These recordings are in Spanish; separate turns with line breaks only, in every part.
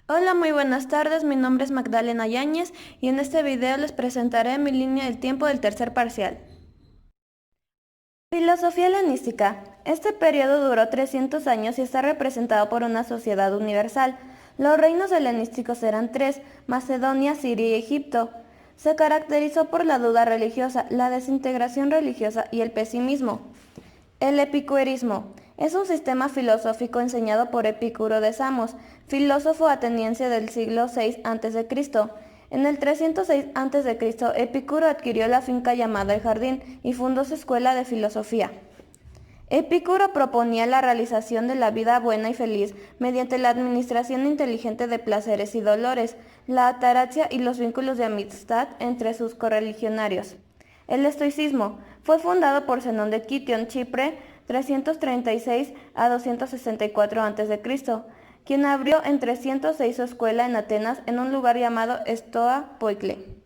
Hola, muy buenas tardes. Mi nombre es Magdalena Yáñez y en este video les presentaré mi línea del tiempo del tercer parcial. Filosofía helenística. Este periodo duró 300 años y está representado por una sociedad universal. Los reinos helenísticos eran tres: Macedonia, Siria y Egipto. Se caracterizó por la duda religiosa, la desintegración religiosa y el pesimismo. El epicureísmo es un sistema filosófico enseñado por Epicuro de Samos, filósofo ateniense del siglo VI a.C. En el 306 a.C., Epicuro adquirió la finca llamada El Jardín y fundó su escuela de filosofía. Epicuro proponía la realización de la vida buena y feliz mediante la administración inteligente de placeres y dolores, la ataraxia y los vínculos de amistad entre sus correligionarios. El estoicismo fue fundado por Zenón de Quitión, Chipre, 336 a 264 a.C., quien abrió en 306 su escuela en Atenas en un lugar llamado Stoa Poicle.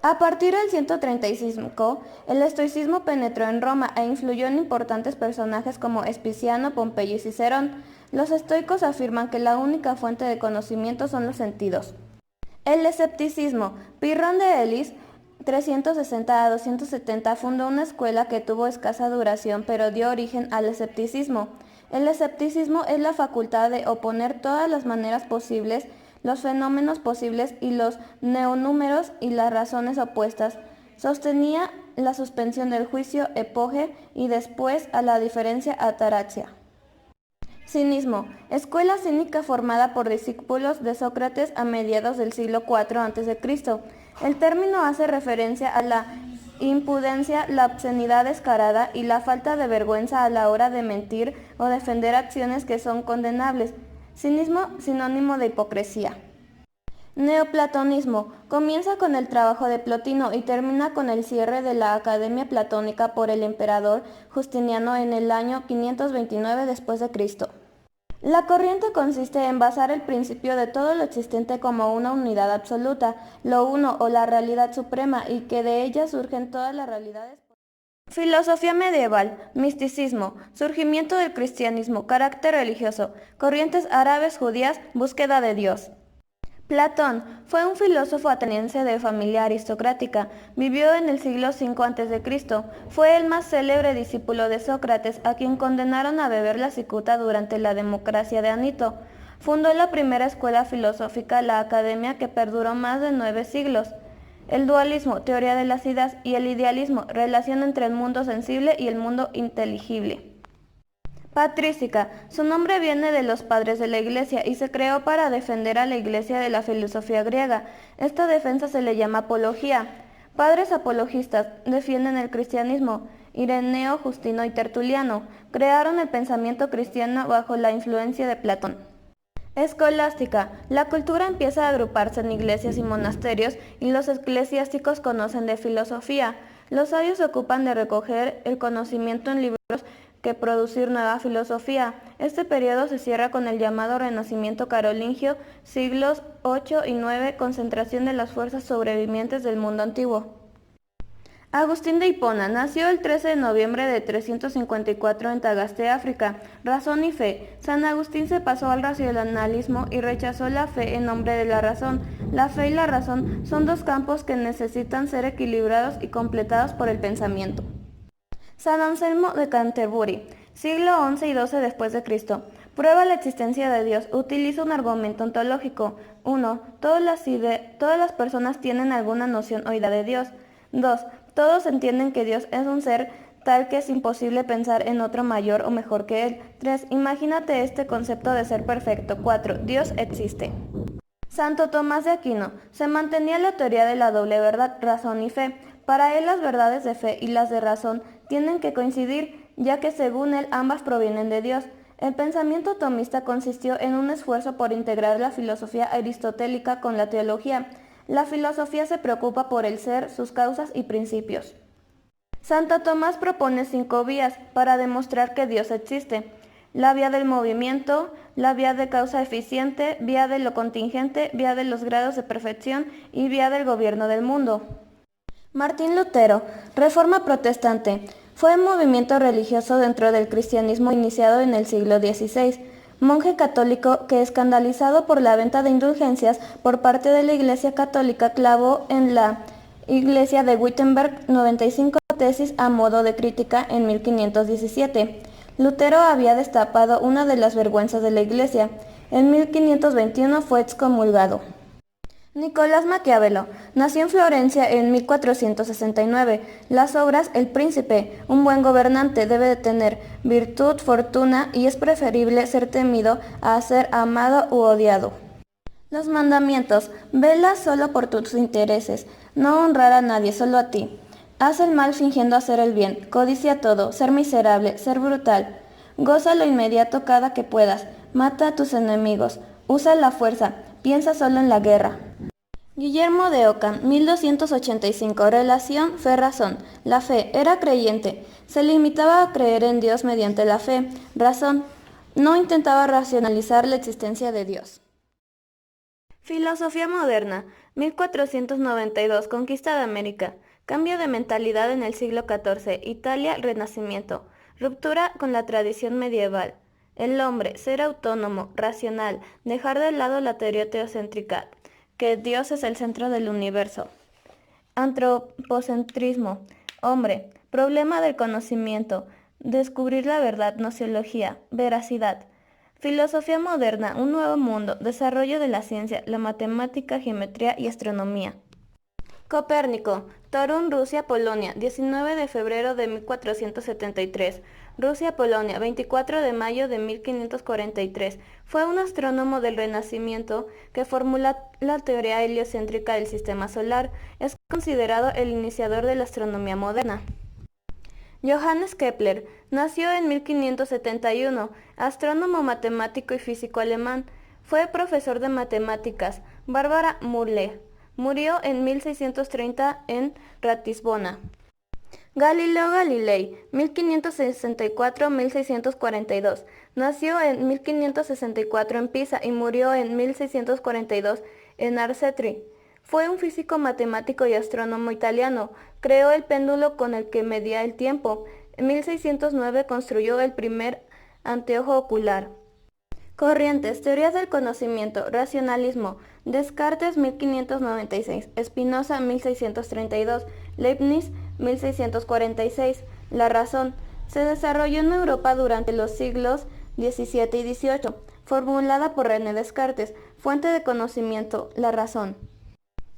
A partir del 135, el estoicismo penetró en Roma e influyó en importantes personajes como Espiciano, Pompeyo y Cicerón. Los estoicos afirman que la única fuente de conocimiento son los sentidos. El escepticismo. Pirrón de Elis, 360 a 270, fundó una escuela que tuvo escasa duración pero dio origen al escepticismo. El escepticismo es la facultad de oponer todas las maneras posibles, los fenómenos posibles y los neonúmeros y las razones opuestas. Sostenía la suspensión del juicio epoge y después a la diferencia ataraxia. Cinismo. Escuela cínica formada por discípulos de Sócrates a mediados del siglo IV a.C. El término hace referencia a la impudencia, la obscenidad descarada y la falta de vergüenza a la hora de mentir o defender acciones que son condenables. Cinismo, sinónimo de hipocresía. Neoplatonismo. Comienza con el trabajo de Plotino y termina con el cierre de la Academia Platónica por el emperador Justiniano en el año 529 después de Cristo. La corriente consiste en basar el principio de todo lo existente como una unidad absoluta, lo uno o la realidad suprema, y que de ella surgen todas las realidades. Filosofía medieval, misticismo, surgimiento del cristianismo, carácter religioso, corrientes árabes, judías, búsqueda de Dios. Platón fue un filósofo ateniense de familia aristocrática. Vivió en el siglo V a.C. Fue el más célebre discípulo de Sócrates, a quien condenaron a beber la cicuta durante la democracia de Anito. Fundó la primera escuela filosófica, la Academia, que perduró más de 9 siglos. El dualismo, teoría de las ideas, y el idealismo, relación entre el mundo sensible y el mundo inteligible. Patrística. Su nombre viene de los padres de la Iglesia y se creó para defender a la Iglesia de la filosofía griega. Esta defensa se le llama apología. Padres apologistas defienden el cristianismo. Ireneo, Justino y Tertuliano crearon el pensamiento cristiano bajo la influencia de Platón. Escolástica. La cultura empieza a agruparse en iglesias y monasterios y los eclesiásticos conocen de filosofía. Los sabios se ocupan de recoger el conocimiento en libros que producir nueva filosofía. Este periodo se cierra con el llamado Renacimiento carolingio, siglos 8 y 9, concentración de las fuerzas sobrevivientes del mundo antiguo. Agustín de Hipona nació el 13 de noviembre de 354 en Tagaste, África. Razón y fe. San Agustín se pasó al racionalismo y rechazó la fe en nombre de la razón. La fe y la razón son dos campos que necesitan ser equilibrados y completados por el pensamiento. San Anselmo de Canterbury, siglo XI y XII después de Cristo. Prueba la existencia de Dios. Utiliza un argumento ontológico. 1. Todas las personas tienen alguna noción o idea de Dios. 2. Todos entienden que Dios es un ser tal que es imposible pensar en otro mayor o mejor que Él. 3. Imagínate este concepto de ser perfecto. 4. Dios existe. Santo Tomás de Aquino. Se mantenía la teoría de la doble verdad, razón y fe. Para él las verdades de fe y las de razón tienen que coincidir, ya que según él ambas provienen de Dios. El pensamiento tomista consistió en un esfuerzo por integrar la filosofía aristotélica con la teología. La filosofía se preocupa por el ser, sus causas y principios. Santo Tomás propone 5 vías para demostrar que Dios existe: la vía del movimiento, la vía de causa eficiente, vía de lo contingente, vía de los grados de perfección y vía del gobierno del mundo. Martín Lutero, Reforma Protestante, fue un movimiento religioso dentro del cristianismo iniciado en el siglo XVI. monje católico que, escandalizado por la venta de indulgencias por parte de la Iglesia Católica, clavó en la Iglesia de Wittenberg 95 tesis a modo de crítica en 1517. Lutero había destapado una de las vergüenzas de la Iglesia. En 1521 fue excomulgado. Nicolás Maquiavelo nació en Florencia en 1469. Las obras El Príncipe, un buen gobernante debe de tener virtud, fortuna, y es preferible ser temido a ser amado u odiado. Los mandamientos: vela solo por tus intereses, no honrar a nadie, solo a ti. Haz el mal fingiendo hacer el bien, codicia todo, ser miserable, ser brutal. Goza lo inmediato cada que puedas, mata a tus enemigos, usa la fuerza, piensa solo en la guerra. Guillermo de Ockham, 1285. Relación fe-razón. La fe. Era creyente. Se limitaba a creer en Dios mediante la fe. Razón. No intentaba racionalizar la existencia de Dios. Filosofía moderna. 1492. Conquista de América. Cambio de mentalidad en el siglo XIV. Italia, Renacimiento. Ruptura con la tradición medieval. El hombre, ser autónomo, racional, dejar de lado la teoría teocéntrica, que Dios es el centro del universo. Antropocentrismo. Hombre, problema del conocimiento, descubrir la verdad, gnoseología, veracidad. Filosofía moderna, un nuevo mundo, desarrollo de la ciencia, la matemática, geometría y astronomía. Copérnico, Torun, Rusia, Polonia, 19 de febrero de 1473. Rusia-Polonia, 24 de mayo de 1543. Fue un astrónomo del Renacimiento que formula la teoría heliocéntrica del sistema solar. Es considerado el iniciador de la astronomía moderna. Johannes Kepler nació en 1571, astrónomo, matemático y físico alemán. Fue profesor de matemáticas. Bárbara Murle murió en 1630 en Ratisbona. Galileo Galilei, 1564-1642. Nació en 1564 en Pisa y murió en 1642 en Arcetri. Fue un físico, matemático y astrónomo italiano. Creó el péndulo con el que medía el tiempo. En 1609 construyó el primer anteojo ocular. Corrientes: teorías del conocimiento, racionalismo. Descartes, 1596. Spinoza, 1632. Leibniz, 1646. La razón. Se desarrolló en Europa durante los siglos XVII y XVIII. Formulada por René Descartes. Fuente de conocimiento, la razón.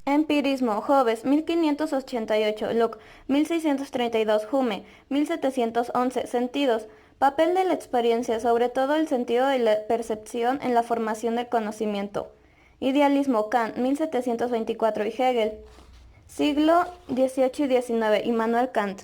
Empirismo. Hobbes, 1588. Locke, 1632. Hume, 1711. Sentidos. Papel de la experiencia, sobre todo el sentido de la percepción en la formación del conocimiento. Idealismo. Kant, 1724. Y Hegel, siglo XVIII y XIX. Immanuel Kant.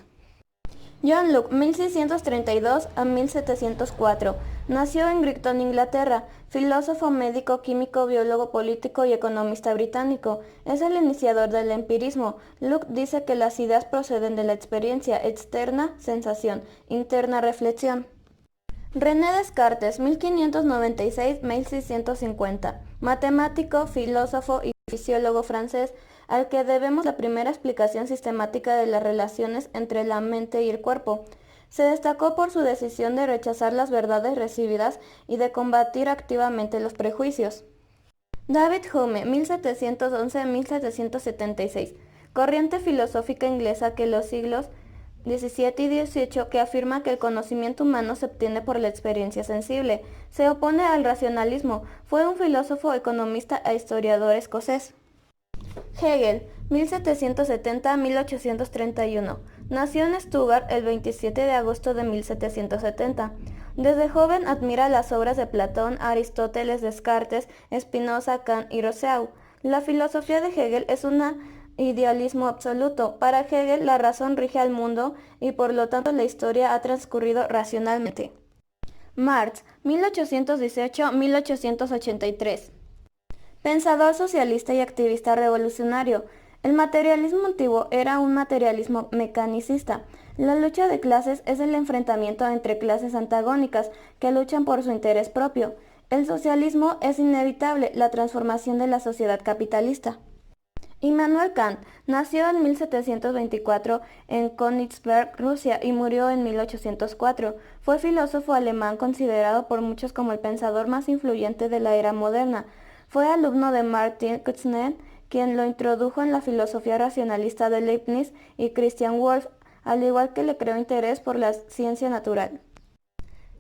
John Locke, 1632 a 1704. Nació en Brighton, Inglaterra. Filósofo, médico, químico, biólogo, político y economista británico. Es el iniciador del empirismo. Locke dice que las ideas proceden de la experiencia externa, sensación, interna, reflexión. René Descartes, 1596-1650. Matemático, filósofo y fisiólogo francés, al que debemos la primera explicación sistemática de las relaciones entre la mente y el cuerpo. Se destacó por su decisión de rechazar las verdades recibidas y de combatir activamente los prejuicios. David Hume, 1711-1776. Corriente filosófica inglesa que los siglos XVII y XVIII que afirma que el conocimiento humano se obtiene por la experiencia sensible. Se opone al racionalismo. Fue un filósofo, economista e historiador escocés. Hegel, 1770-1831. Nació en Stuttgart el 27 de agosto de 1770. Desde joven admira las obras de Platón, Aristóteles, Descartes, Spinoza, Kant y Rousseau. La filosofía de Hegel es un idealismo absoluto. Para Hegel, la razón rige al mundo y por lo tanto la historia ha transcurrido racionalmente. Marx, 1818-1883. Pensador socialista y activista revolucionario. El materialismo antiguo era un materialismo mecanicista. La lucha de clases es el enfrentamiento entre clases antagónicas que luchan por su interés propio. El socialismo es inevitable, la transformación de la sociedad capitalista. Immanuel Kant nació en 1724 en Königsberg, Rusia, y murió en 1804. Fue filósofo alemán considerado por muchos como el pensador más influyente de la era moderna. Fue alumno de Martin Kuznets, quien lo introdujo en la filosofía racionalista de Leibniz, y Christian Wolff, al igual que le creó interés por la ciencia natural.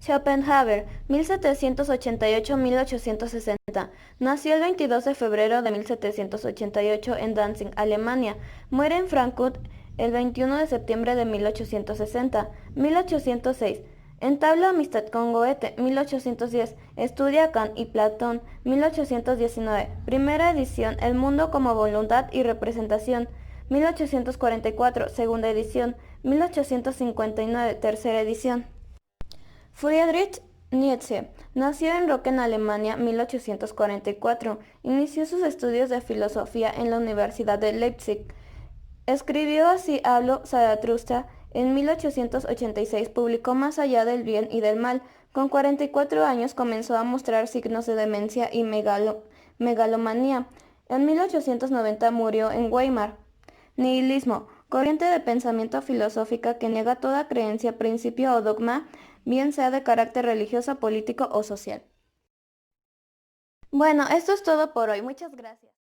Schopenhauer, 1788-1860. Nació el 22 de febrero de 1788 en Danzig, Alemania. Muere en Frankfurt el 21 de septiembre de 1860. 1806. Entabla amistad con Goethe. 1810. Estudia Kant y Platón. 1819. Primera edición, El mundo como voluntad y representación. 1844. Segunda edición. 1859. Tercera edición. Friedrich Nietzsche nació en Rocken, Alemania, 1844. Inició sus estudios de filosofía en la Universidad de Leipzig. Escribió Así habló Zaratustra en 1886. Publicó Más allá del bien y del mal. Con 44 años comenzó a mostrar signos de demencia y megalomanía. En 1890 murió en Weimar. Nihilismo, corriente de pensamiento filosófica que niega toda creencia, principio o dogma, bien sea de carácter religioso, político o social. Bueno, esto es todo por hoy. Muchas gracias.